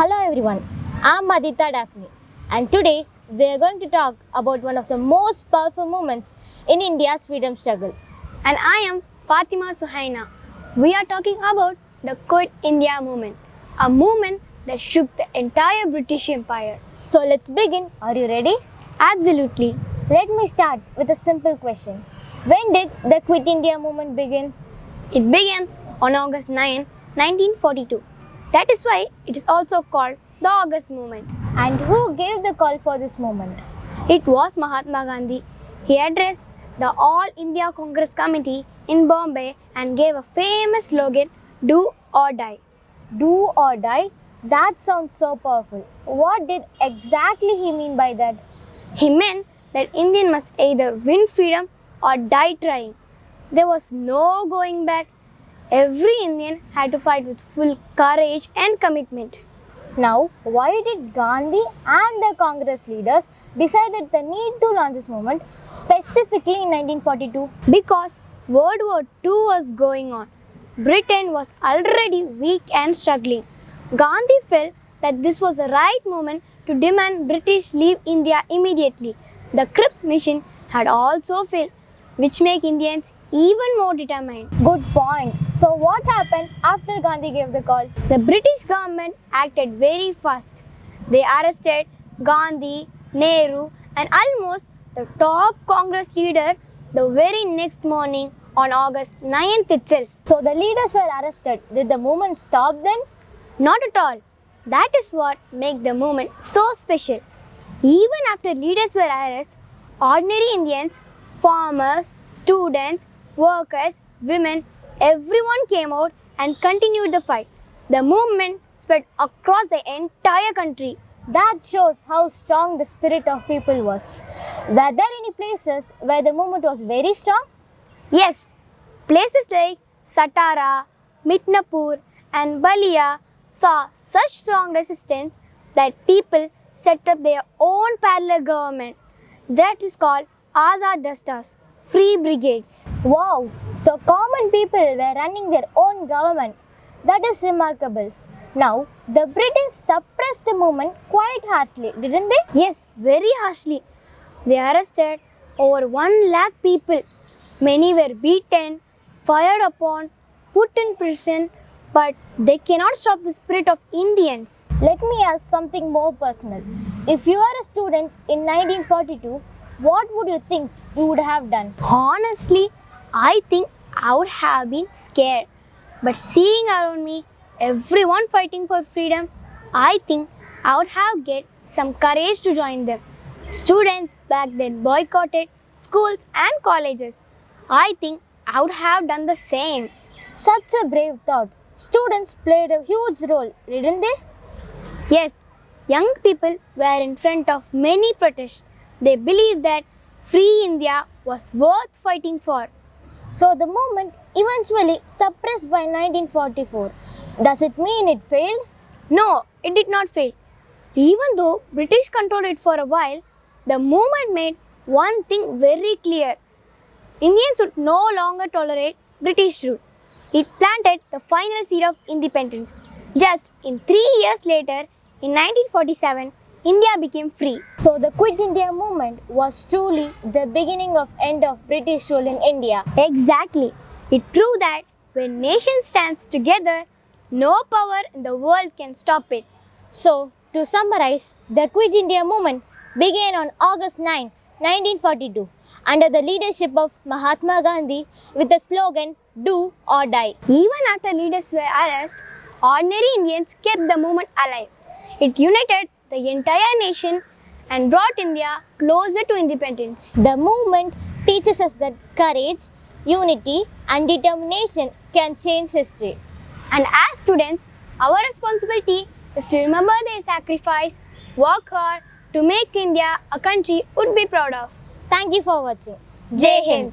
Hello everyone, I'm Adita Daphne and today we are going to talk about one of the most powerful moments in India's freedom struggle. And I am Fatima Suhaina. We are talking about the Quit India movement, a movement that shook the entire British Empire. So let's begin. Are you ready? Absolutely. Let me start with a simple question. When did the Quit India movement begin? It began on August 9, 1942. That is why it is also called the August movement. And who gave the call for this movement? It was Mahatma Gandhi. He addressed the All India Congress Committee in Bombay and gave a famous slogan, "Do or die." Do or die? That sounds so powerful. What did exactly he mean by that? He meant that Indians must either win freedom or die trying. There was no going back. Every Indian had to fight with full courage and commitment. Now, why did Gandhi and the Congress leaders decided the need to launch this movement specifically in 1942? Because World War II was going on. Britain was already weak and struggling. Gandhi felt that this was the right moment to demand British leave India immediately. The Cripps mission had also failed, which made Indians even more determined. Good point. So what happened after Gandhi gave the call? The British government acted very fast. They arrested Gandhi, Nehru and almost the top Congress leader the very next morning on August 9th itself. So the leaders were arrested. Did the movement stop then? Not at all. That is what makes the movement so special. Even after leaders were arrested, ordinary Indians, farmers, students, workers, women, everyone came out and continued the fight. The movement spread across the entire country. That shows how strong the spirit of people was. Were there any places where the movement was very strong? Yes, places like Satara, Midnapur and Balia saw such strong resistance that people set up their own parallel government. That is called Azad Dastas, free brigades. Wow, so common people were running their own government. That is remarkable. Now, the British suppressed the movement quite harshly, didn't they? Yes, very harshly. They arrested over 1 lakh people. Many were beaten, fired upon, put in prison, but they cannot stop the spirit of Indians. Let me ask something more personal. If you are a student in 1942, what would you think you would have done? Honestly, I think I would have been scared. But seeing around me, everyone fighting for freedom, I think I would have get some courage to join them. Students back then boycotted schools and colleges. I think I would have done the same. Such a brave thought. Students played a huge role, didn't they? Yes, young people were in front of many protests. They believed that free India was worth fighting for. So the movement eventually suppressed by 1944. Does it mean it failed? No, it did not fail. Even though British controlled it for a while, the movement made one thing very clear. Indians would no longer tolerate British rule. It planted the final seed of independence. Just in 3 years later, in 1947, India became free. So the Quit India movement was truly the beginning of end of British rule in India. Exactly. It proved that when nation stands together, no power in the world can stop it. So, to summarize, the Quit India movement began on August 9, 1942 under the leadership of Mahatma Gandhi with the slogan, "Do or die." Even after leaders were arrested, ordinary Indians kept the movement alive. It united the entire nation and brought India closer to independence. The movement teaches us that courage, unity and determination can change history. And as students, our responsibility is to remember their sacrifice, work hard to make India a country would be proud of. Thank you for watching. Jai Hind.